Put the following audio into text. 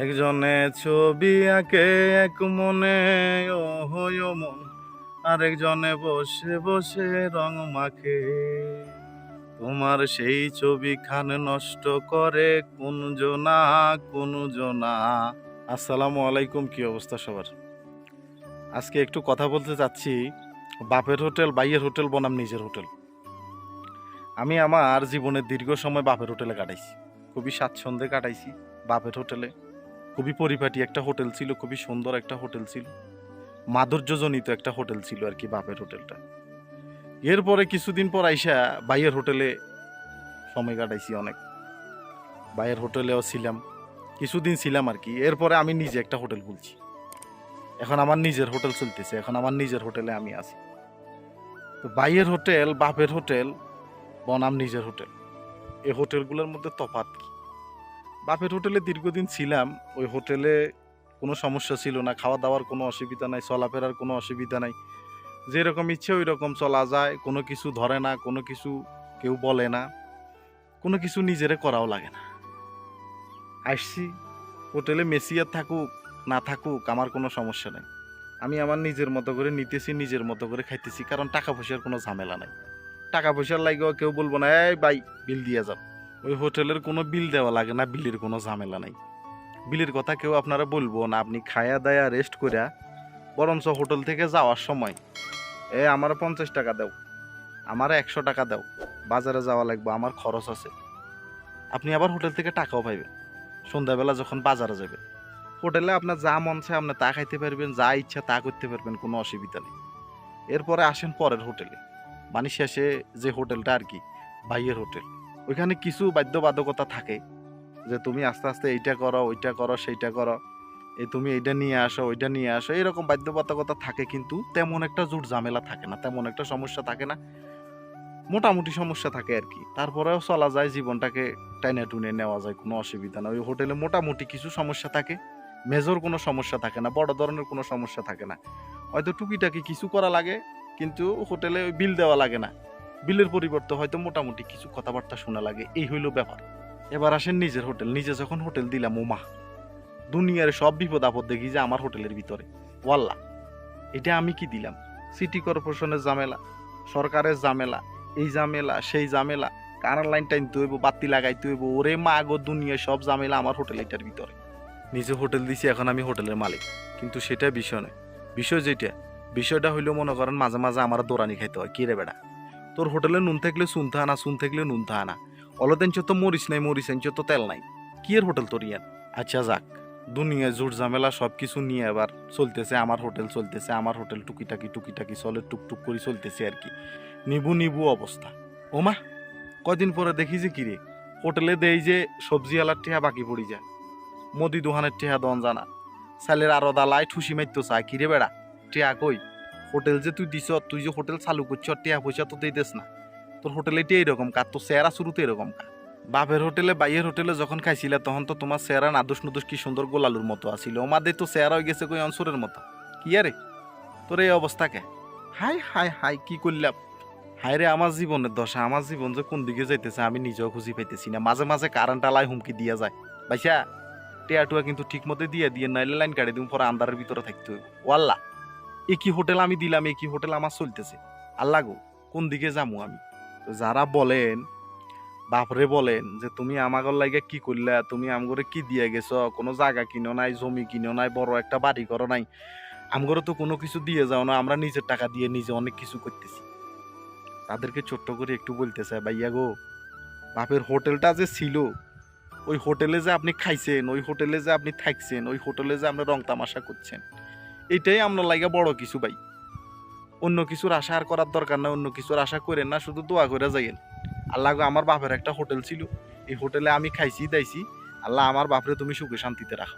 একজনে ছবি আঁকে এক মনে, ও হয় ও মন, আরেকজনে বসে বসে রং মাখে। তোমার সেই ছবি খান নষ্ট করে কোন জনা কোন জনা। আসসালামু আলাইকুম, কি অবস্থা সবার? আজকে একটু কথা বলতে চাচ্ছি বাপের হোটেল বাইয়ের হোটেল বনাম নিজের হোটেল। আমি আমার জীবনের দীর্ঘ সময় বাপের হোটেলে কাটাইছি, খুবই স্বাচ্ছন্দ্যে কাটাইছি বাপের হোটেলে। খুবই পরিপাটি একটা হোটেল ছিল, খুবই সুন্দর একটা হোটেল ছিল, মাধুর্যজনিত একটা হোটেল ছিল আর কি বাপের হোটেলটা। এরপরে কিছুদিন পর আইসা বাইয়ের হোটেলে সময় কাটাইছি অনেক, বাইয়ের হোটেলেও ছিলাম, কিছুদিন ছিলাম আর কি। এরপরে আমি নিজে একটা হোটেল খুলছি, এখন আমার নিজের হোটেল চলতেছে, এখন আমার নিজের হোটেলে আমি আছি। তো বাইয়ের হোটেল বাপের হোটেল বনাম নিজের হোটেল, এই হোটেলগুলোর মধ্যে তফাৎ কি? বাপের হোটেলে দীর্ঘদিন ছিলাম, ওই হোটেলে কোনো সমস্যা ছিল না, খাওয়া দাওয়ার কোনো অসুবিধা নাই, চলাফেরার কোনো অসুবিধা নাই, যেরকম ইচ্ছে ওই রকম চলা যায়, কোনো কিছু ধরে না, কোনো কিছু কেউ বলে না, কোনো কিছু নিজেরে করাও লাগে না। আসছি হোটেলে, মেসিয়ার থাকুক না থাকুক আমার কোনো সমস্যা নেই, আমি আমার নিজের মতো করে নিতেছি, নিজের মতো করে খাইতেছি, কারণ টাকা পয়সার কোনো ঝামেলা নাই। টাকা পয়সার লাগেও কেউ বলবো না এই ভাই বিল দিয়ে যাও, ওই হোটেলের কোনো বিল দেওয়া লাগে না, বিলের কোনো ঝামেলা নাই, বিলের কথা কেউ আপনারা বলবো না। আপনি খায়া দায়া রেস্ট করিয়া বরঞ্চ হোটেল থেকে যাওয়ার সময় আমার 50 টাকা দাও, আমার 100 টাকা দাও, বাজারে যাওয়া লাগবে, আমার খরচ আছে। আপনি আবার হোটেল থেকে টাকাও পাইবেন। সন্ধ্যাবেলা যখন বাজারে যাবেন, হোটেলে আপনার যা মন চায় আপনি তা খাইতে পারবেন, যা ইচ্ছা তা করতে পারবেন, কোনো অসুবিধা নেই। এরপরে আসেন পরের হোটেলে, মানে শেষে যে হোটেলটা আর কি বাইয়ের হোটেল, ওইখানে কিছু বাধ্যবাধকতা থাকে যে তুমি আস্তে আস্তে এইটা করো, ওইটা করো, সেইটা করো, এই তুমি এইটা নিয়ে আসো, ওইটা নিয়ে আসো, এরকম বাধ্যবাধকতা থাকে, কিন্তু তেমন একটা জুট ঝামেলা থাকে না, তেমন একটা সমস্যা থাকে না, মোটামুটি সমস্যা থাকে আর কি। তারপরেও চলা যায়, জীবনটাকে টাইনে টুনে নেওয়া যায়, কোনো অসুবিধা না। ওই হোটেলে মোটামুটি কিছু সমস্যা থাকে, মেজর কোনো সমস্যা থাকে না, বড় ধরনের কোনো সমস্যা থাকে না। হয়তো টুকিটাকি কিছু করা লাগে, কিন্তু হোটেলে ওই বিল দেওয়া লাগে না, বিলের পরিবর্তে হয়তো মোটামুটি কিছু কথাবার্তা শোনা লাগে, এই হইল ব্যাপার। এবার আসেন নিজের হোটেল, নিজে যখন হোটেল দিলাম, ওমা, দুনিয়ার সব বিপদ আপদ দেখি যে আমার হোটেলের ভিতরে। ওয়াল্লাহ, এটা আমি কি দিলাম? সিটি কর্পোরেশনের ঝামেলা, সরকারের ঝামেলা, এই ঝামেলা সেই ঝামেলা, কারেন্ট লাইন টাইনতে হইব, বাতি লাগাইতে হইব, ওরে মা গো, দুনিয়ায় সব ঝামেলা আমার হোটেলটার ভিতরে। নিজে হোটেল দিছি, এখন আমি হোটেলের মালিক, কিন্তু সেটা বিষয় নয়। বিষয় যেটা, বিষয়টা হইলো মনে করেন মাঝে মাঝে আমার দৌড়ানি খাইতে হয়। কি রে বেটা, তোর হোটেলে নুন থাকলে চুন থা না, চুন থাকলে নুন থা না, অলদেঞ্চ তো মরিচ নাই, মরিচ আনছ তো তেল নাই, কি এর হোটেল তোর ইয়ান? আচ্ছা যাক, দুনিয়ায় জোর ঝামেলা সব কিছু নিয়ে এবার চলতেছে, আমার হোটেল চলতেছে, আমার হোটেল টুকিটাকি চলে, টুকটুক করে চলতেছে আর কি, নিবু নিবু অবস্থা। ওমা, কয়দিন পরে দেখি যে কিরে, হোটেলে দেই যে সবজিওয়ালার টেহা বাকি পড়ি যায়, মুদি দোকানের টেহা দন জানা, সালের আরো দালায় ঠুসি মাইতো চায়। কিরে বেড়া, টেহা কই? হোটেল যে তুই দিছ, তুই যে হোটেল চালু করছ, টেহা পয়সা তো দিতেস না, তোর হোটেলে টেয়ে এরকম কার, তোর চেহারা শুরুতে এরকম কার? বাপের হোটেলে বাইয়ের হোটেলে যখন খাইছিলে তখন তো তোমার চেহারা নাদুস নুদুস কি সুন্দর গোলালুর মতো আসিল, আমাদের তো চেহারা হয়ে গেছে কই অনসরের মতো। কি আরে তোর এই অবস্থা কে? হাই হাই হাই, কি করলাম? হায় রে, আমার জীবনের দশা, আমার জীবন যে কোন দিকে যাইতেছে আমি নিজেও খুঁজি পাইতেছি না। মাঝে মাঝে কারেন্ট আলায় হুমকি দিয়া যায়, ভাইসা টেয়া টুয়া কিন্তু ঠিক মতো দিয়ে দিয়ে নাইলে লাইন কাটে দিন, পরে আন্ধারের ভিতরে থাকতে হবে। ওয়াল্লাহ, এ কি হোটেল আমি দিলাম, এ কি হোটেল আমার চলতেছে, আল্লাহ গো, কোন দিকে যাবো আমি? তো যারা বলেন, বাপরে বলেন যে তুমি আমাগর লাগে কি করলা, তুমি আমগরে কি দিয়ে গেছো, কোনো জায়গা কিনো নাই, জমি কিনো নাই, বড় একটা বাড়ি করো নাই, আমগরে তো কোনো কিছু দিয়ে যাও না, আমরা নিজের টাকা দিয়ে নিজে অনেক কিছু করতেছি। তাদেরকে ছোট্ট করে একটু বলতে চাই, ভাইয়া গো, বাপের হোটেলটা যে ছিল, ওই হোটেলে যে আপনি খাইছেন, ওই হোটেলে যে আপনি থাকছেন, ওই হোটেলে যে আপনি রং তামাশা করছেন, এটাই আপনার লাগে বড় কিছু ভাই। অন্য কিছুর আশা আর করার দরকার না, অন্য কিছুর আশা করেন না, শুধু দোয়া করে যাইয়েন। আল্লাহ গো, আমার বাপের একটা হোটেল ছিল, এই হোটেলে আমি খাইছি দাইছি, আল্লাহ আমার বাপরে তুমি সুখে শান্তিতে রাখো।